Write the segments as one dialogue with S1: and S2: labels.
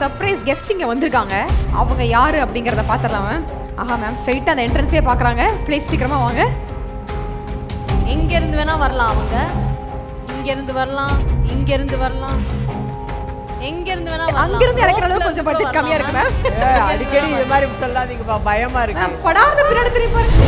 S1: Surprise guest இங்கே வந்திருக்காங்க. அவங்க யாரு அப்படிங்கிறத பார்த்துடலாம் மேம். ஆஹா மேம், ஸ்ட்ரைட்டாக அந்த என்ட்ரன்ஸே பார்க்குறாங்க. ப்ளீஸ் சீக்கிரமாக வாங்க.
S2: எங்கேருந்து வேணா வரலாம். அவங்க இங்கேருந்து வரலாம், இங்கேருந்து வரலாம், எங்கேருந்து வேணா வரலாம்.
S1: அங்கிருந்து இறக்குற அளவுக்கு கொஞ்சம் பட்ஜெட் கம்மியாக இருக்கு மேம்.
S3: அடிக்கடி இது மாதிரி சொல்லாதீங்கப்பா, பயமா இருக்கு.
S1: மேம் படாத பின்னாடி திரும்பி பாருங்க.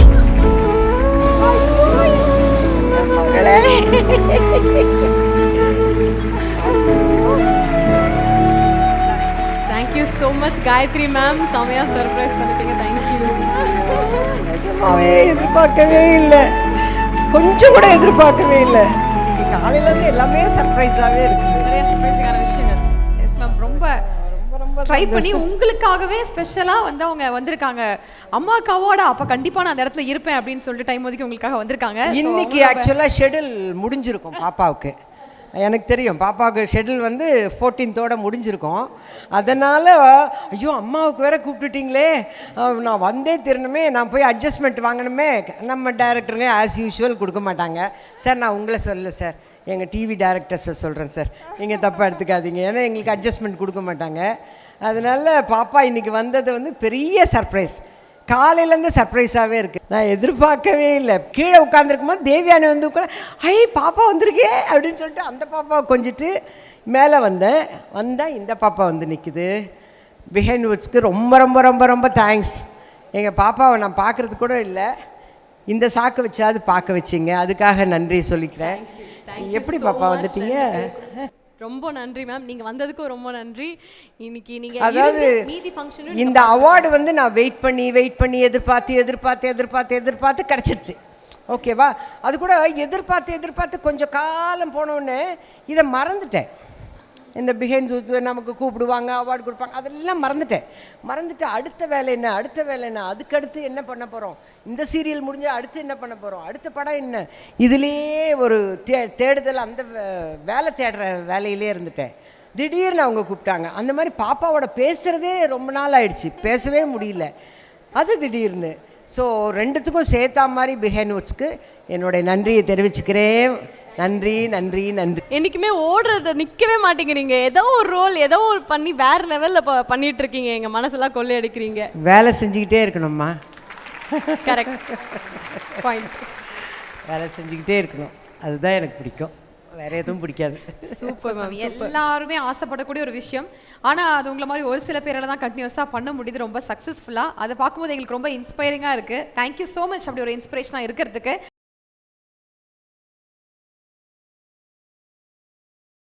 S2: Thank you so much Gayathri ma'am, செமையாக சர்ப்ரைஸ் பண்ணிட்டீங்க. தேங்க்யூ.
S3: நிஜமாவே எதிர்பார்க்கவே இல்லை, கொஞ்சம் கூட எதிர்பார்க்கவே இல்லை. இன்னைக்கு காலையில இருந்து எல்லாமே சர்ப்ரைஸாவே இருக்கு.
S1: நிறைய சர்ப்ரைஸிங்கான விஷயங்கள். எஸ் மேம், ரொம்ப ட்ரை பண்ணி உங்களுக்காகவே ஸ்பெஷலாக வந்து அவங்க வந்திருக்காங்க. அம்மாவுக்கு அவார்டா, அப்போ கண்டிப்பாக நான் அந்த இடத்துல இருப்பேன் அப்படின்னு சொல்லிட்டு டைம் ஒதுக்கி உங்களுக்காக வந்திருக்காங்க.
S3: இன்னைக்கு ஆக்சுவலாக ஷெடியூல் முடிஞ்சிருக்கும் பாப்பாவுக்கு. எனக்கு தெரியும் பாப்பாவுக்கு ஷெடியூல் வந்து 14th முடிஞ்சிருக்கும். அதனால் ஐயோ அம்மாவுக்கு வேற கூப்பிட்டுட்டிங்களே, நான் வந்தே திருணுமே, நான் போய் அட்ஜஸ்ட்மெண்ட் வாங்கணுமே. நம்ம டைரக்டருங்க ஆஸ் யூஷுவல் கொடுக்க மாட்டாங்க. சார் நான் உங்களை சொல்லலை சார், எங்கள் டிவி டைரக்டர்ஸை சொல்கிறேன் சார், நீங்கள் தப்பாக எடுத்துக்காதீங்க, ஏன்னா எங்களுக்கு அட்ஜஸ்ட்மெண்ட் கொடுக்க மாட்டாங்க. அதனால் பாப்பா இன்றைக்கி வந்தது வந்து பெரிய சர்ப்ரைஸ். காலையிலேருந்து சர்ப்ரைஸாகவே இருக்குது. நான் எதிர்பார்க்கவே இல்லை. கீழே உட்காந்துருக்கும் போது தேவியானி வந்து ஐ பாப்பா வந்திருக்கே அப்படின்னு சொல்லிட்டு அந்த பாப்பாவை கொஞ்சிட்டு மேலே வந்தால் இந்த பாப்பா வந்து நிற்குது. பிஹைண்ட் வுட்ஸ்க்கு ரொம்ப ரொம்ப ரொம்ப ரொம்ப தேங்க்ஸ். எங்கள் பாப்பாவை நான் பார்க்குறது கூட இல்லை, இந்த சாக்கு வச்சாவது பார்க்க வச்சிங்க, அதுக்காக நன்றி சொல்லிக்கிறேன். எப்படி பாப்பா வந்துட்டீங்க?
S2: ரொம்ப நன்றி மேம், நீங்கள் வந்ததுக்கும் ரொம்ப நன்றி. இன்னைக்கு நீங்கள்
S3: அதாவது
S2: மீதி ஃபங்க்ஷன்
S3: இந்த அவார்டு வந்து நான் வெயிட் பண்ணி எதிர்பார்த்து கிடச்சிருச்சு. ஓகேவா? அது கூட எதிர்பார்த்து கொஞ்சம் காலம் போனோடனே இதை மறந்துட்டேன். இந்த பிஹைண்ட் நமக்கு கூப்பிடுவாங்க, அவார்டு கொடுப்பாங்க, அதெல்லாம் மறந்துட்டு அடுத்த வேலை என்ன, அதுக்கடுத்து என்ன பண்ண போகிறோம், இந்த சீரியல் முடிஞ்சால் அடுத்து என்ன பண்ண போகிறோம், அடுத்த படம் என்ன, இதுலேயே ஒரு தேடுதல், அந்த வேலை தேடுற வேலையிலே இருந்துட்டேன். திடீர்னு அவங்க கூப்பிட்டாங்க. அந்த மாதிரி பாப்பாவோட பேசுகிறதே ரொம்ப நாள் ஆயிடுச்சு, பேசவே முடியல. அது திடீர்னு. ஸோ ரெண்டுத்துக்கும் சேர்த்தா மாதிரி பிஹைண்ட் வுட்ஸ்க்கு என்னுடைய நன்றியை தெரிவிச்சுக்கிறேன். நன்றி.
S2: என்றைக்குமே ஓடுறத நிற்கவே மாட்டேங்க. நீங்கள் ஏதோ ஒரு ரோல் ஏதோ ஒரு பண்ணி வேறு லெவலில் பண்ணிட்டு இருக்கீங்க. எங்கள் மனசெல்லாம் கொள்ளை அடிக்கிறீங்க.
S3: வேலை செஞ்சுக்கிட்டே இருக்கணும்மா.
S2: Correct point.
S3: வேலை செஞ்சுக்கிட்டே இருக்கணும், அதுதான் எனக்கு பிடிக்கும், வேறு எதுவும் பிடிக்காது.
S1: Super ma'am. எல்லாருமே ஆசைப்படக்கூடிய ஒரு விஷயம். ஆனால் அது உங்களை மாதிரி ஒரு சில பேரால் தான் கண்டினியூஸாக பண்ண முடியுது ரொம்ப சக்ஸஸ்ஃபுல்லாக. அதை பார்க்கும்போது எங்களுக்கு ரொம்ப இன்ஸ்பைரிங்காக இருக்குது. தேங்க்யூ ஸோ மச் அப்படி ஒரு இன்ஸ்பிரேஷனாக இருக்கிறதுக்கு.